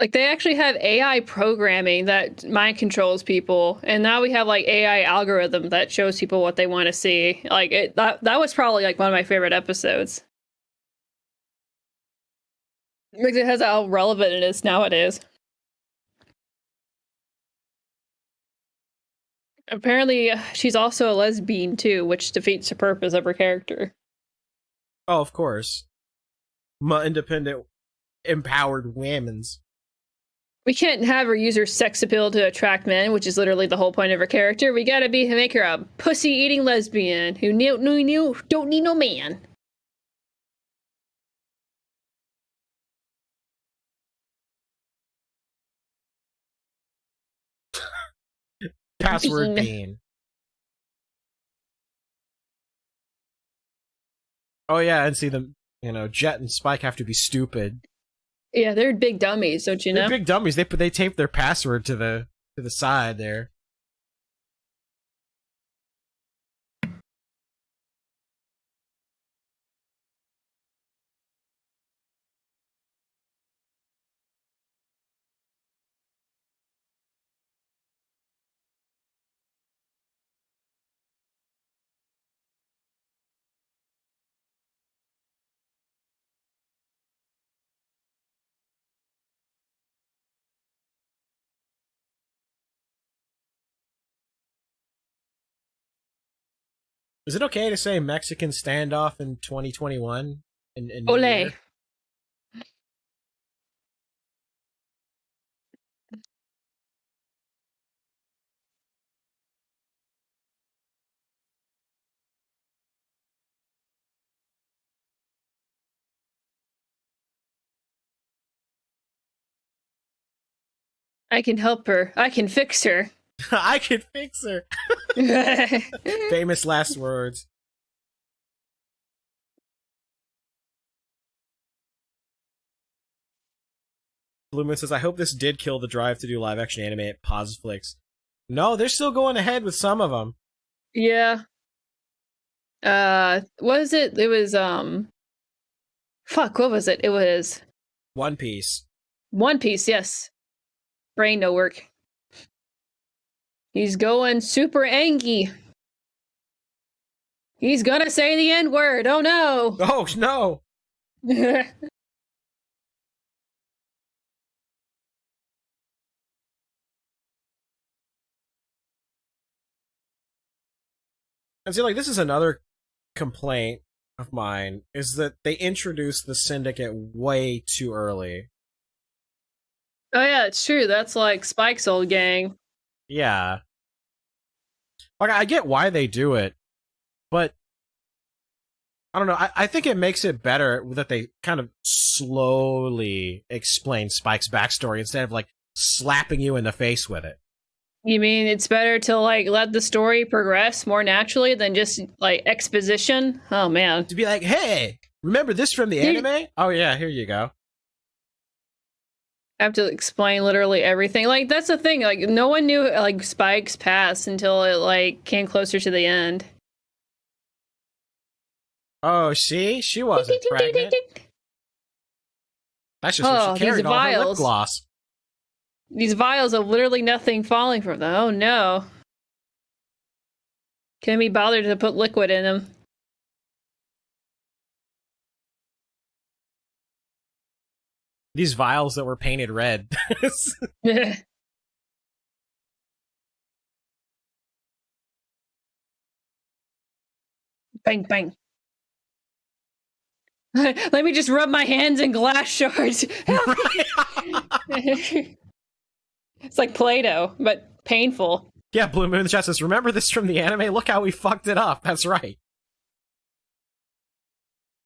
B: Like, they actually have AI programming that mind controls people, and now we have, like, AI algorithm that shows people what they want to see. Like, that was probably, like, one of my favorite episodes. Because it has how relevant it is nowadays. Apparently, she's also a lesbian, too, which defeats the purpose of her character.
A: Oh, of course. Independent, empowered women's.
B: We can't have her use her sex appeal to attract men, which is literally the whole point of her character. We gotta make her a pussy-eating lesbian who don't need no man.
A: Password Bean. Oh yeah, and see them, Jet and Spike have to be stupid.
B: Yeah, they're big dummies, don't you know?
A: They're big dummies. They tape their password to the side there. Is it okay to say Mexican standoff in 2021? In
B: Ole. I can help her. I can fix her.
A: I can fix her. Famous last words. Blue Moon says, I hope this did kill the drive to do live action anime at Posflix. No, they're still going ahead with some of them.
B: Yeah. What was it? It was, fuck, what was it? It was
A: One Piece.
B: One Piece, yes. Brain no work. He's going super angry. He's gonna say the N-word. Oh no.
A: Oh, no. And see, like, this is another complaint of mine, is that they introduced the Syndicate way too early.
B: Oh yeah, it's true. That's like Spike's old gang.
A: Yeah. Like, I get why they do it, but I don't know. I think it makes it better that they kind of slowly explain Spike's backstory instead of, like, slapping you in the face with it.
B: You mean it's better to like let the story progress more naturally than just like exposition? Oh man.
A: To be like, hey, remember this from the anime? Oh yeah, here you go.
B: I have to explain literally everything. Like that's the thing. Like no one knew like Spike's past until it like came closer to the end.
A: Oh, she wasn't pregnant. That's just what she carried all her lip gloss.
B: These vials of literally nothing falling from them. Oh no. Can't be bothered to put liquid in them.
A: These vials that were painted red.
B: Bang, bang. Let me just rub my hands in glass shards. It's like Play-Doh, but painful.
A: Yeah, Blue Moon Chat says, remember this from the anime? Look how we fucked it up. That's right.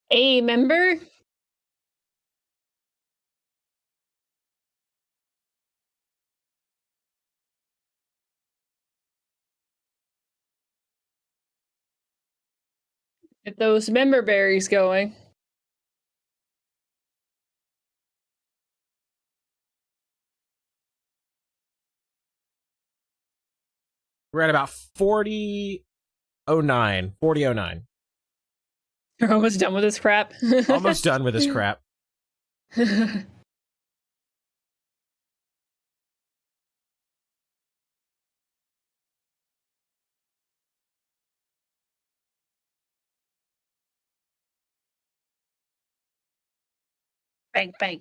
B: Hey, member? Get those member berries going.
A: We're at about 40:09. 40:09.
B: You're almost done with this crap.
A: Almost done with this crap.
B: Bang, bang.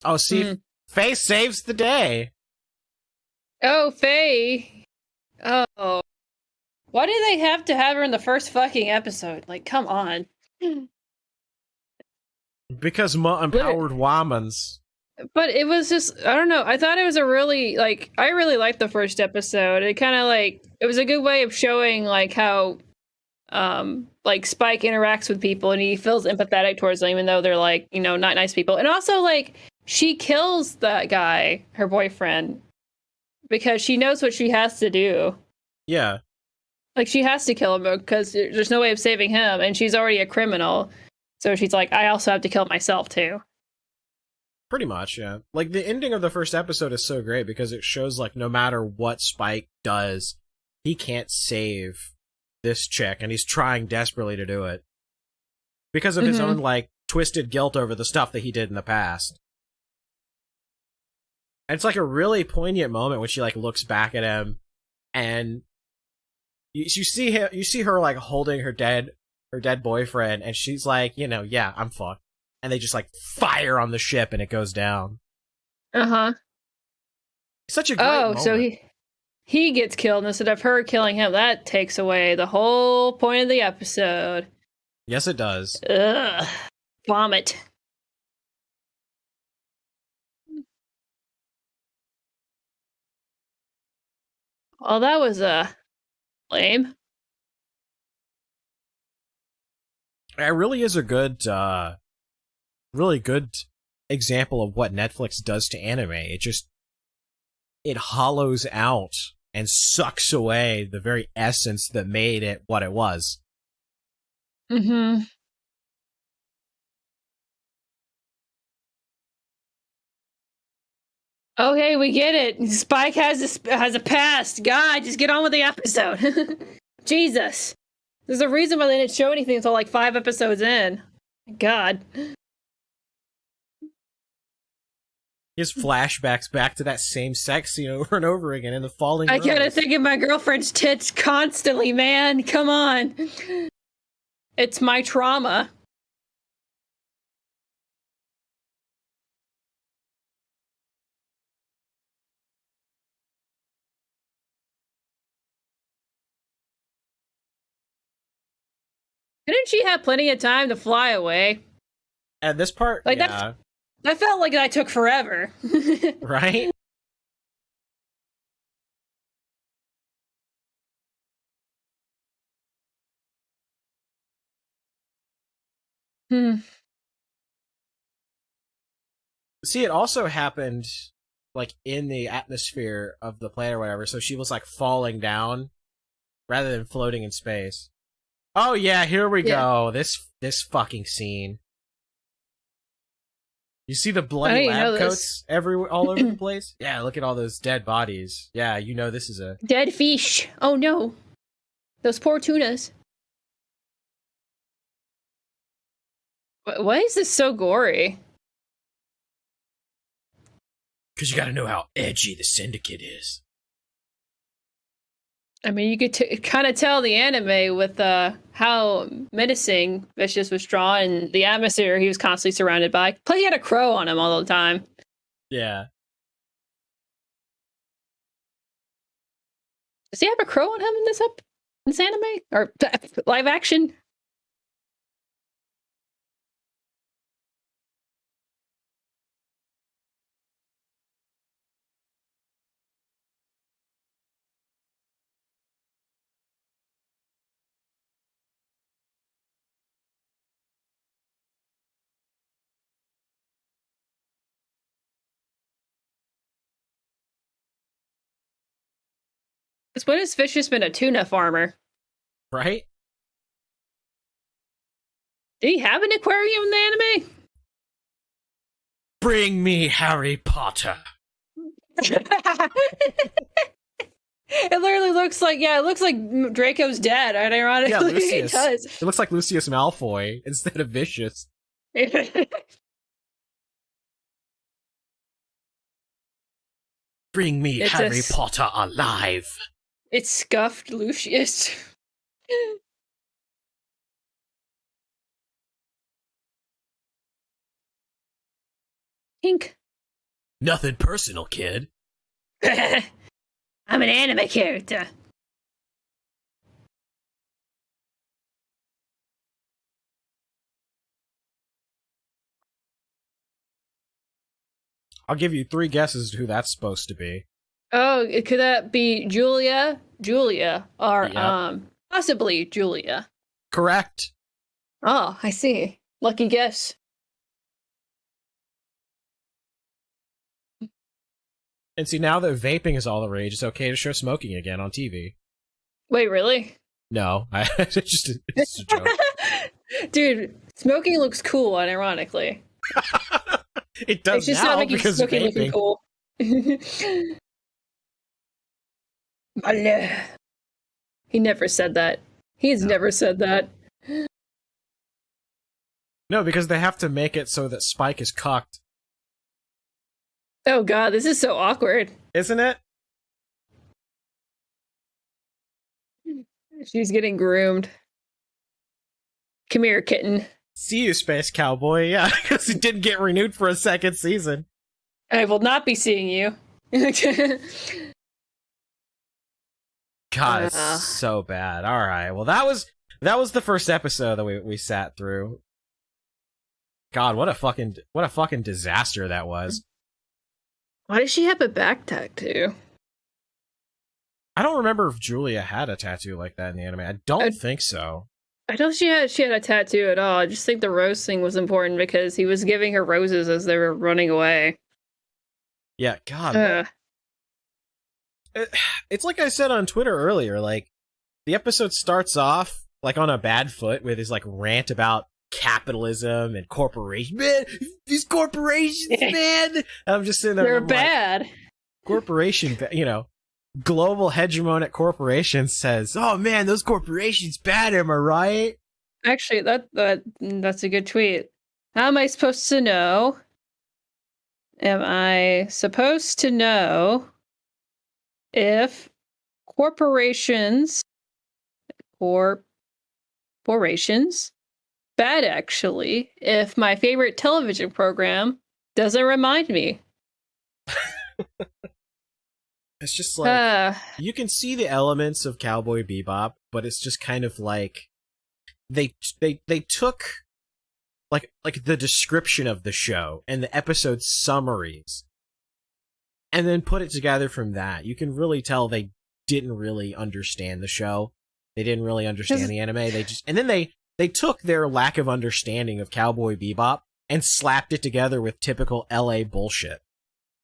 A: Oh, see, Faye saves the day.
B: Oh, Faye. Oh. Why do they have to have her in the first fucking episode? Like, come on.
A: Because empowered womans.
B: But it was just, I don't know. I thought it was a really, like, I really liked the first episode. It kind of, like, it was a good way of showing, like, how, like, Spike interacts with people and he feels empathetic towards them, even though they're, like, you know, not nice people. And also, like, she kills that guy, her boyfriend, because she knows what she has to do.
A: Yeah.
B: Like, she has to kill him because there's no way of saving him, and she's already a criminal. So she's like, I also have to kill myself, too.
A: Pretty much, yeah. Like, the ending of the first episode is so great because it shows, like, no matter what Spike does, he can't save this chick, and he's trying desperately to do it. Because of his own, like, twisted guilt over the stuff that he did in the past. And it's, like, a really poignant moment when she, like, looks back at him, and you see her, like, holding her dead boyfriend, and she's like, you know, yeah, I'm fucked. And they just, like, fire on the ship, and it goes down.
B: Uh-huh.
A: Such a great moment.
B: So he gets killed instead of her killing him. That takes away the whole point of the episode.
A: Yes, it does.
B: Ugh. Vomit. Well, that was lame.
A: It really is a good, really good example of what Netflix does to anime. It hollows out and sucks away the very essence that made it what it was.
B: Mm-hmm. Okay, we get it. Spike has a past. God, just get on with the episode. Jesus. There's a reason why they didn't show anything until like 5 episodes in. God.
A: His flashbacks back to that same sex scene over and over again in the falling
B: I
A: rose.
B: gotta think of my girlfriend's tits constantly, man. Come on. It's my trauma. Didn't she have plenty of time to fly away?
A: At this part,
B: Like
A: yeah.
B: that felt like that took forever.
A: Right?
B: Hmm.
A: See, it also happened, like, in the atmosphere of the planet or whatever, so she was, like, falling down rather than floating in space. Oh, yeah, here we go. This fucking scene. You see the bloody lab coats all over the place? Yeah, look at all those dead bodies. Yeah, you know this is a...
B: Dead fish. Oh, no. Those poor tunas. Why is this so gory?
A: Because you gotta know how edgy the Syndicate is.
B: I mean, you could kind of tell the anime with how menacing Vicious was drawn and the atmosphere he was constantly surrounded by. Plus, he had a crow on him all the time.
A: Yeah.
B: Does he have a crow on him in this anime? Or live action? When has Vicious been a tuna farmer?
A: Right?
B: Did he have an aquarium in the anime?
A: Bring me Harry Potter.
B: It literally looks like, it looks like Draco's dead, and ironically,
A: Yeah, Lucius.
B: it does.
A: It looks like Lucius Malfoy instead of Vicious. Bring me Harry Potter alive.
B: It's scuffed Lucius. Pink.
A: Nothing personal, kid.
B: I'm an anime character.
A: I'll give you 3 guesses to who that's supposed to be.
B: Oh, could that be Julia? Julia, or possibly Julia.
A: Correct.
B: Oh, I see. Lucky guess.
A: And see, now that vaping is all the rage, it's okay to show smoking again on TV.
B: Wait, really?
A: No, it's just a joke.
B: Dude, smoking looks cool, unironically.
A: It does
B: just
A: now
B: not
A: because of
B: smoking
A: vaping.
B: Cool. He never said that. He's never said that.
A: No, because they have to make it so that Spike is cocked.
B: Oh god, this is so awkward.
A: Isn't it?
B: She's getting groomed. Come here, kitten.
A: See you, Space Cowboy. Yeah, because it didn't get renewed for a 2nd season.
B: I will not be seeing you.
A: God, it's so bad. All right, well that was the first episode that we sat through. God, what a fucking disaster that was.
B: Why does she have a back tattoo?
A: I don't remember if Julia had a tattoo like that in the anime. I don't think so.
B: I don't think she had a tattoo at all. I just think the rose thing was important because he was giving her roses as they were running away.
A: Yeah, God. It's like I said on Twitter earlier, like, the episode starts off, like, on a bad foot with his, like, rant about capitalism and corporations. Man, these corporations, man! And I'm just sitting there.
B: They're bad.
A: Like, corporation, global hegemonic corporation says, "Oh man, those corporations bad." Am I right?
B: Actually, that's a good tweet. How am I supposed to know? Am I supposed to know if corporations bad? Actually, if my favorite television program doesn't remind me.
A: It's just like you can see the elements of Cowboy Bebop, but it's just kind of like they took like the description of the show and the episode summaries and then put it together from that. You can really tell they didn't really understand the show. They didn't really understand the anime. They took their lack of understanding of Cowboy Bebop and slapped it together with typical LA bullshit.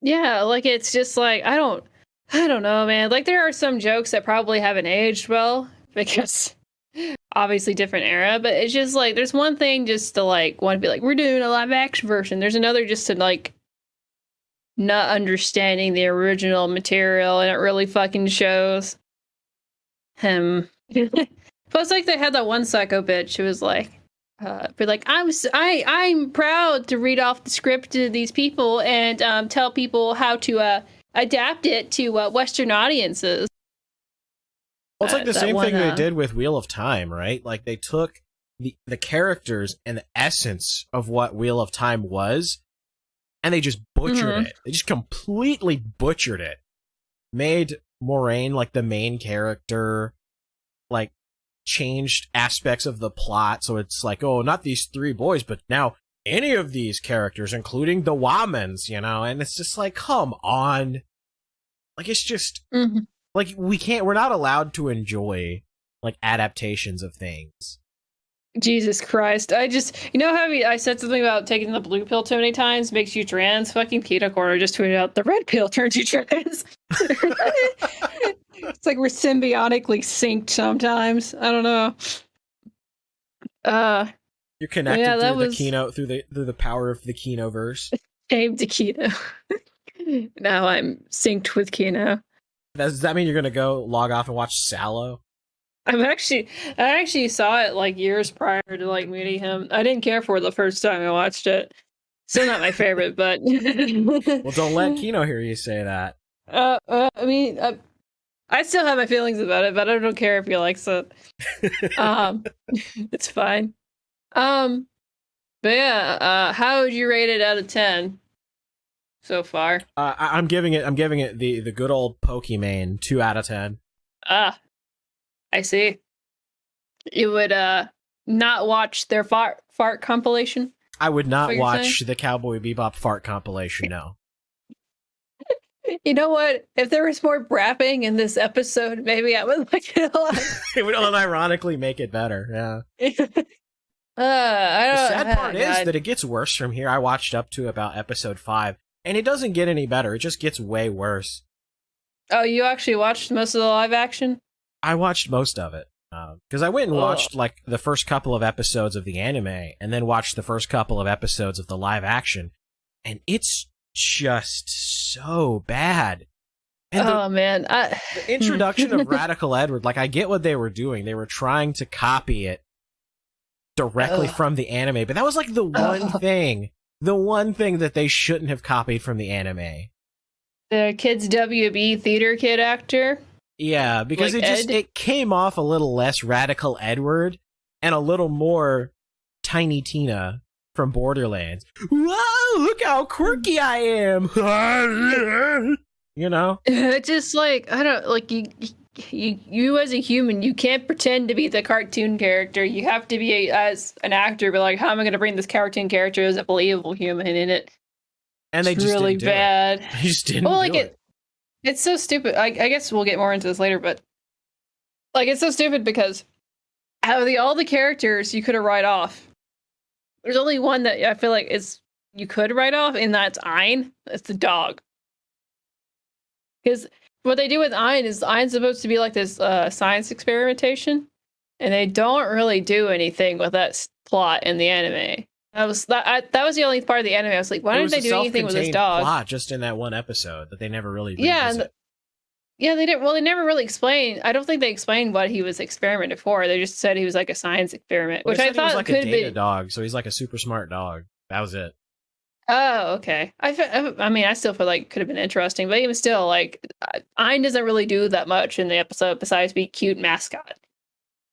B: Yeah, like it's just like I don't know, man. Like there are some jokes that probably haven't aged well because obviously different era, but it's just like there's one thing just to like want to be like we're doing a live action version. There's another just to like not understanding the original material and it really fucking shows. Plus like they had that one psycho bitch who was like but like I'm proud to read off the script to these people and tell people how to adapt it to Western audiences.
A: Well, it's like the same thing they did with Wheel of Time, right? Like they took the characters and the essence of what Wheel of Time was, and they just butchered it. They just completely butchered it. Made Moraine like the main character, like changed aspects of the plot, so it's like, oh, not these three boys, but now any of these characters, including the Wamens, and it's just like, come on. Like, it's just, like, we're not allowed to enjoy, like, adaptations of things.
B: Jesus Christ. I just, how I said something about taking the blue pill too many times makes you trans? Fucking Keto Corner just tweeted out, the red pill turns you trans. It's like we're symbiotically synced sometimes. I don't know.
A: You're connected through the Kino, through the power of the Kinoverse.
B: Aim to Kino. Now I'm synced with Kino.
A: Does that mean you're gonna go log off and watch Sallow?
B: I actually saw it like years prior to like meeting him. I didn't care for it the first time I watched it. Still not my favorite, but
A: well, don't let Kino hear you say that.
B: I mean, I still have my feelings about it, but I don't care if he likes it. It's fine. But yeah, how would you rate it out of 10 so far?
A: I'm giving it the good old Pokimane 2 out of 10.
B: I see. You would not watch their fart compilation?
A: I would not watch the Cowboy Bebop fart compilation, no.
B: You know what? If there was more brapping in this episode, maybe I would like it a lot.
A: It would unironically make it better, yeah.
B: The
A: sad part is that it gets worse from here. I watched up to about episode 5, and it doesn't get any better. It just gets way worse.
B: Oh, you actually watched most of the live action?
A: I watched most of it. Because I went and watched like the first couple of episodes of the anime, and then watched the first couple of episodes of the live action, and it's just so bad. And
B: man.
A: The introduction of Radical Edward, like I get what they were doing. They were trying to copy it directly from the anime, but that was like the one thing that they shouldn't have copied from the anime.
B: The kid's WB theater kid actor?
A: Yeah, because like it came off a little less Radical Edward and a little more Tiny Tina from Borderlands. Whoa, look how quirky I am.
B: It's just like, I don't, like, you as a human, you can't pretend to be the cartoon character. You have to be as an actor, but like, how am I going to bring this cartoon character as a believable human in it?
A: And they just
B: really
A: didn't
B: bad.
A: They just didn't do it.
B: It's so stupid. I guess we'll get more into this later, but like it's so stupid because out of all the characters you could have write off, there's only one that I feel like is you could write off, and that's Ein. It's the dog. Because what they do with Ein is Ein's supposed to be like this science experimentation, and they don't really do anything with that plot in the anime. That was the only part of the anime. I was like, why didn't they do anything with this dog?
A: Plot just in that one episode that they never really
B: revisit. Yeah, they didn't. Well, they never really explained. I don't think they explained what he was experimented for. They just said he was like a science experiment, which I thought was
A: like
B: could
A: a data dog. So he's like a super smart dog. That was it.
B: Oh, okay. I mean, I still feel like it could have been interesting, but even still, like, Ein doesn't really do that much in the episode besides be cute mascot.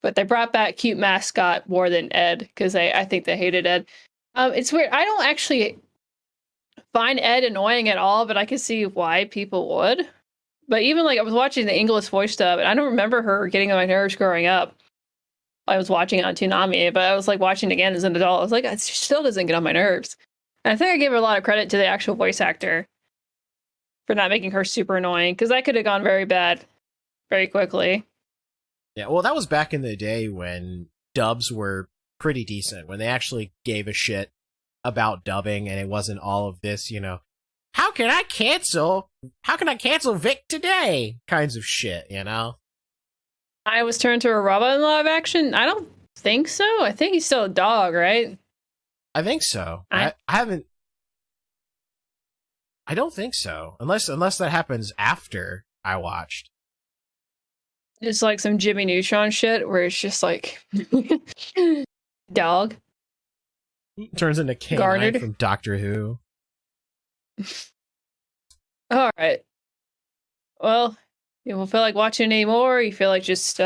B: But they brought back cute mascot more than Ed because I think they hated Ed. It's weird. I don't actually find Ed annoying at all, but I can see why people would. But even like I was watching the English voice dub, and I don't remember her getting on my nerves growing up. I was watching it on Toonami, but I was like watching it again as an adult. I was like, it still doesn't get on my nerves. And I think I gave her a lot of credit to the actual voice actor for not making her super annoying, because that could have gone very bad very quickly.
A: Yeah, well, that was back in the day when dubs were pretty decent, when they actually gave a shit about dubbing, and it wasn't all of this, how can I cancel Vic today kinds of shit,
B: I was turned to a robot in live action? I don't think so. I think he's still a dog, right?
A: I think so. I don't think so. Unless that happens after I watched.
B: It's like some Jimmy Neutron shit where it's just like dog.
A: Turns into K9 from Doctor Who.
B: All right. Well, you don't feel like watching anymore? You feel like just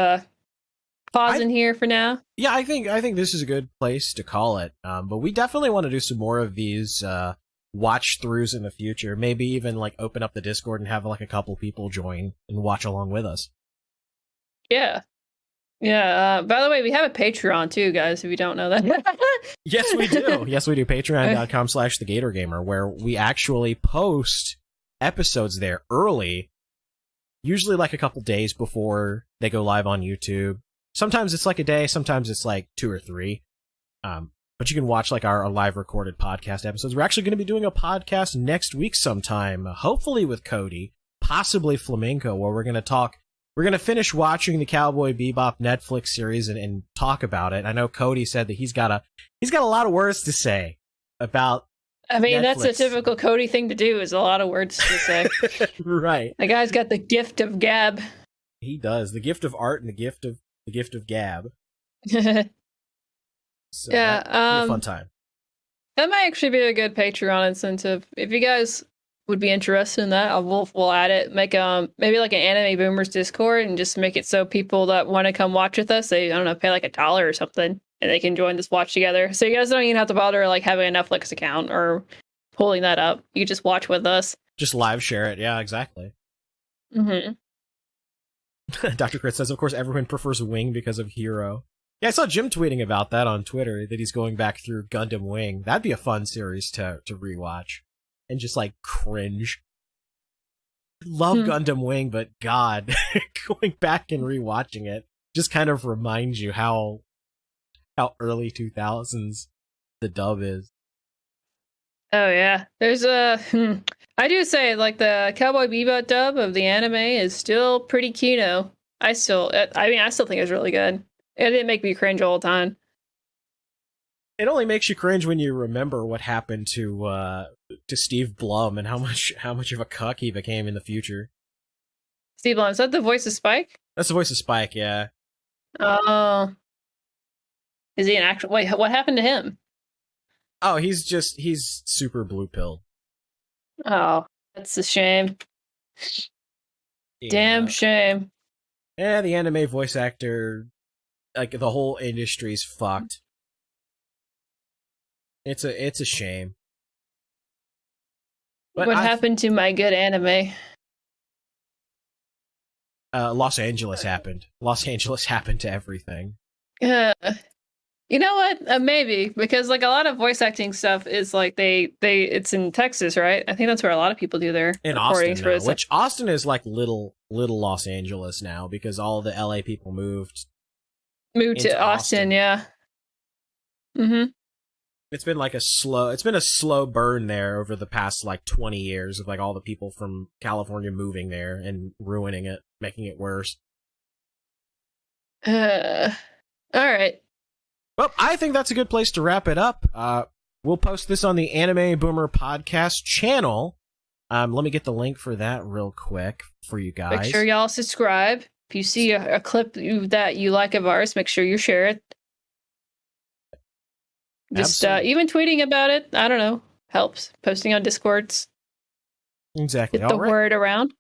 B: pausing here for now?
A: Yeah, I think this is a good place to call it. But we definitely want to do some more of these watch throughs in the future. Maybe even like open up the Discord and have like a couple people join and watch along with us.
B: Yeah. Yeah. By the way, we have a Patreon too, guys, if you don't know that.
A: Yes, we do. Yes, we do. Patreon.com/thegatorgamer, where we actually post episodes there early, usually like a couple days before they go live on YouTube. Sometimes it's like a day, sometimes it's like 2 or 3. But you can watch like our live recorded podcast episodes. We're actually going to be doing a podcast next week sometime, hopefully with Cody, possibly Flamenco, where we're going to finish watching the Cowboy Bebop Netflix series and talk about it. I know Cody said that he's got a lot of words to say about Netflix.
B: That's a typical Cody thing to do, is a lot of words to say.
A: Right.
B: The guy's got the gift of gab.
A: He does. The gift of art and the gift of gab. So
B: yeah,
A: that'd be a fun time.
B: That might actually be a good Patreon incentive. If you guys would be interested in that, we'll add it. Make maybe like an Anime Boomers Discord, and just make it so people that want to come watch with us, they, I don't know, pay like $1 or something, and they can join this watch together. So you guys don't even have to bother like having a Netflix account or pulling that up. You just watch with us.
A: Just live share it. Yeah, exactly.
B: Mm-hmm.
A: Dr. Crit says, of course, everyone prefers Wing because of Hero. Yeah, I saw Jim tweeting about that on Twitter, that he's going back through Gundam Wing. That'd be a fun series to rewatch and just like cringe. Love Gundam Wing, but God, going back and rewatching it just kind of reminds you how early 2000s the dub is.
B: Oh yeah, there's I do say like the Cowboy Bebop dub of the anime is still pretty Kino. I still think it's really good. It didn't make me cringe all the time.
A: It only makes you cringe when you remember what happened to Steve Blum and how much of a cuck he became in the future.
B: Steve Blum, is that the voice of Spike?
A: That's the voice of Spike, yeah.
B: Oh. Is he an actual... Wait, what happened to him?
A: Oh, he's super blue pill.
B: Oh, that's a shame. Yeah. Damn shame.
A: Yeah, the anime voice actor, like the whole industry's fucked. It's a shame.
B: But what happened to my good anime?
A: Los Angeles happened. Los Angeles happened to everything.
B: You know what? Maybe because like a lot of voice acting stuff is like it's in Texas, right? I think that's where a lot of people do their
A: In
B: recordings
A: Austin
B: for
A: now,
B: this.
A: which Austin is like little Los Angeles now because all the LA people moved
B: Moved to
A: into
B: Austin, yeah. Mm-hmm.
A: It's been a slow burn there over the past like 20 years of like all the people from California moving there and ruining it, making it worse.
B: All right.
A: Well, I think that's a good place to wrap it up. We'll post this on the Anime Boomer podcast channel. Let me get the link for that real quick for you guys.
B: Make sure y'all subscribe. If you see a clip that you like of ours, make sure you share it. Just even tweeting about it, I don't know, helps. Posting on Discords.
A: Exactly.
B: Get the word around.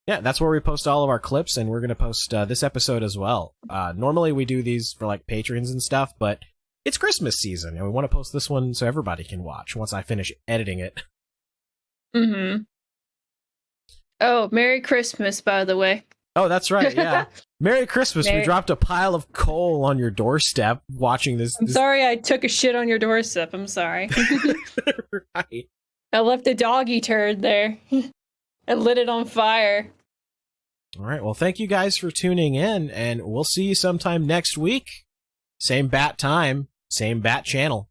A: Yeah, that's where we post all of our clips, and we're going to post this episode as well. Normally we do these for like patrons and stuff, but it's Christmas season, and we want to post this one so everybody can watch once I finish editing it.
B: Mm-hmm. Oh, Merry Christmas, by the way.
A: Oh, that's right, yeah. Merry Christmas. We dropped a pile of coal on your doorstep watching this.
B: I'm sorry I took a shit on your doorstep. I'm sorry.
A: Right.
B: I left a doggy turd there. I lit it on fire.
A: All right. Well, thank you guys for tuning in, and we'll see you sometime next week. Same bat time, same bat channel.